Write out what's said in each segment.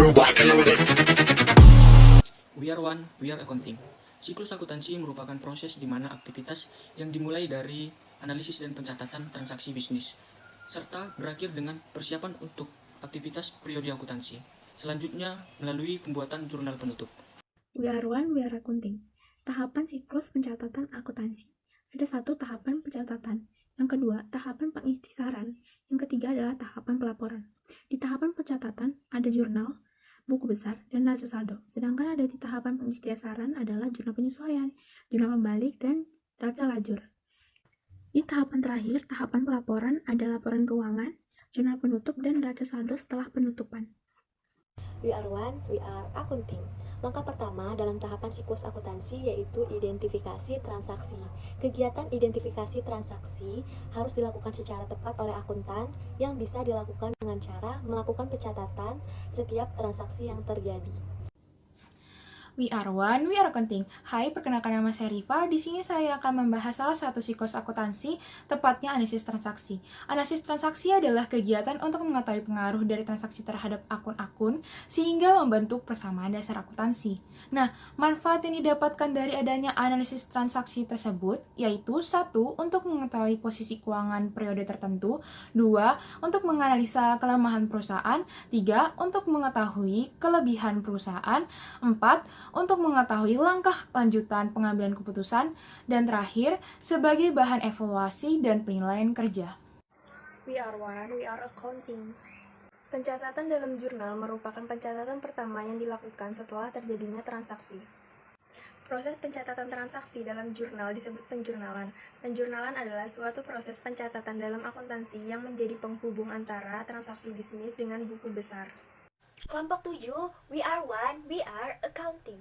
We are one, we are accounting. Siklus akuntansi merupakan proses di mana aktivitas yang dimulai dari analisis dan pencatatan transaksi bisnis, serta berakhir dengan persiapan untuk aktivitas periode akuntansi. Selanjutnya, melalui pembuatan jurnal penutup. We are one, we are accounting. Tahapan siklus pencatatan akuntansi. Ada satu tahapan pencatatan. Yang kedua, tahapan pengikhtisaran. Yang ketiga adalah tahapan pelaporan. Di tahapan pencatatan ada jurnal, buku besar, dan neraca saldo. Sedangkan ada di tahapan pengikhtisaran adalah jurnal penyesuaian, jurnal pembalik, dan neraca lajur. Di tahapan terakhir, tahapan pelaporan ada laporan keuangan, jurnal penutup, dan neraca saldo setelah penutupan. We are one, we are accounting. Langkah pertama dalam tahapan siklus akuntansi yaitu identifikasi transaksi. Kegiatan identifikasi transaksi harus dilakukan secara tepat oleh akuntan yang bisa dilakukan dengan cara melakukan pencatatan setiap transaksi yang terjadi. We are one, we are accounting. Hai, perkenalkan nama saya Rifa. Di sini saya akan membahas salah satu siklus akuntansi, tepatnya analisis transaksi. Analisis transaksi adalah kegiatan untuk mengetahui pengaruh dari transaksi terhadap akun-akun sehingga membentuk persamaan dasar akuntansi. Nah, manfaat yang didapatkan dari adanya analisis transaksi tersebut yaitu 1. Untuk mengetahui posisi keuangan periode tertentu, 2. Untuk menganalisa kelemahan perusahaan, 3. Untuk mengetahui kelebihan perusahaan, 4. Untuk mengetahui langkah lanjutan pengambilan keputusan, dan terakhir, sebagai bahan evaluasi dan penilaian kerja. We are one, we are accounting. Pencatatan dalam jurnal merupakan pencatatan pertama yang dilakukan setelah terjadinya transaksi. Proses pencatatan transaksi dalam jurnal disebut penjurnalan. Penjurnalan adalah suatu proses pencatatan dalam akuntansi yang menjadi penghubung antara transaksi bisnis dengan buku besar. Kelompok 7, we are one, we are accounting.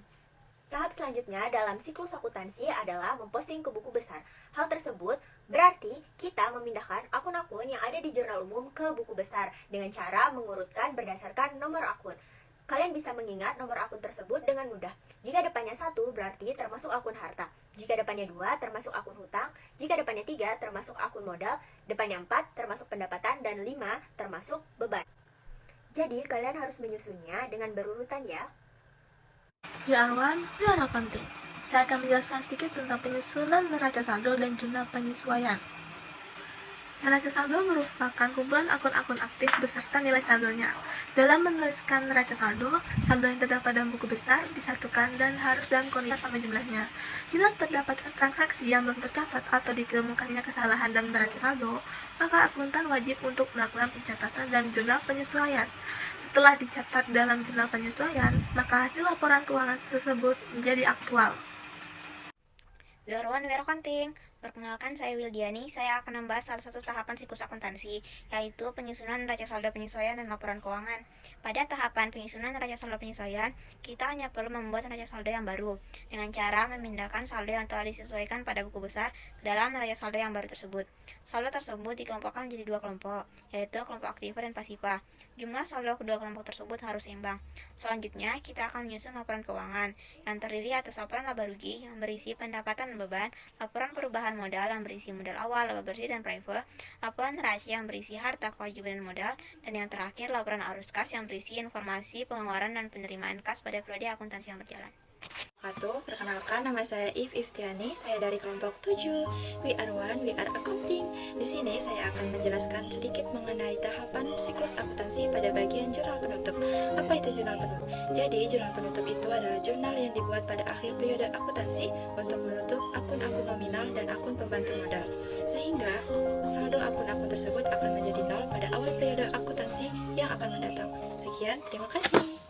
Tahap selanjutnya dalam siklus akuntansi adalah memposting ke buku besar. Hal tersebut berarti kita memindahkan akun-akun yang ada di jurnal umum ke buku besar dengan cara mengurutkan berdasarkan nomor akun. Kalian bisa mengingat nomor akun tersebut dengan mudah. Jika depannya 1 berarti termasuk akun harta. Jika depannya 2 termasuk akun hutang. Jika depannya 3 termasuk akun modal. Depannya 4 termasuk pendapatan dan 5 termasuk beban. Jadi, kalian harus menyusunnya dengan berurutan ya. We are one, we are accounting. Saya akan menjelaskan sedikit tentang penyusunan neraca saldo dan jurnal penyesuaian. Neraca saldo merupakan kumpulan akun-akun aktif beserta nilai saldonya. Dalam menuliskan neraca saldo, saldo yang terdapat dalam buku besar disatukan dan harus dalam kondisi sama jumlahnya. Bila terdapat transaksi yang belum tercatat atau ditemukannya kesalahan dalam neraca saldo, maka akuntan wajib untuk melakukan pencatatan dalam jurnal penyesuaian. Setelah dicatat dalam jurnal penyesuaian, maka hasil laporan keuangan tersebut menjadi aktual. We are one, we are accounting. Perkenalkan, saya Wildiani. Saya akan membahas salah satu tahapan siklus akuntansi, yaitu penyusunan neraca saldo penyesuaian dan laporan keuangan. Pada tahapan penyusunan neraca saldo penyesuaian, kita hanya perlu membuat neraca saldo yang baru, dengan cara memindahkan saldo yang telah disesuaikan pada buku besar ke dalam neraca saldo yang baru tersebut. Saldo tersebut dikelompokkan menjadi 2 kelompok, yaitu kelompok aktiva dan pasifa. Jumlah saldo kedua kelompok tersebut harus seimbang. Selanjutnya, kita akan menyusun laporan keuangan, yang terdiri atas laporan laba rugi yang berisi pendapatan dan beban, laporan perubahan modal yang berisi modal awal, laba bersih dan private, laporan neraca yang berisi harta, kewajiban dan modal, dan yang terakhir laporan arus kas yang berisi informasi pengeluaran dan penerimaan kas pada periode akuntansi yang berjalan. Perkenalkan, nama saya Iftiani, saya dari kelompok 7. We are one, we are accounting. Di sini saya akan menjelaskan sedikit mengenai tahapan siklus akuntansi pada bagian jurnal penutup. Apa itu jurnal penutup? Jadi, jurnal penutup itu adalah jurnal yang dibuat pada akhir periode akuntansi untuk menutup akun-akun nominal dan akun pembantu modal. Sehingga, saldo akun-akun tersebut akan menjadi nol pada awal periode akuntansi yang akan mendatang. Sekian, terima kasih.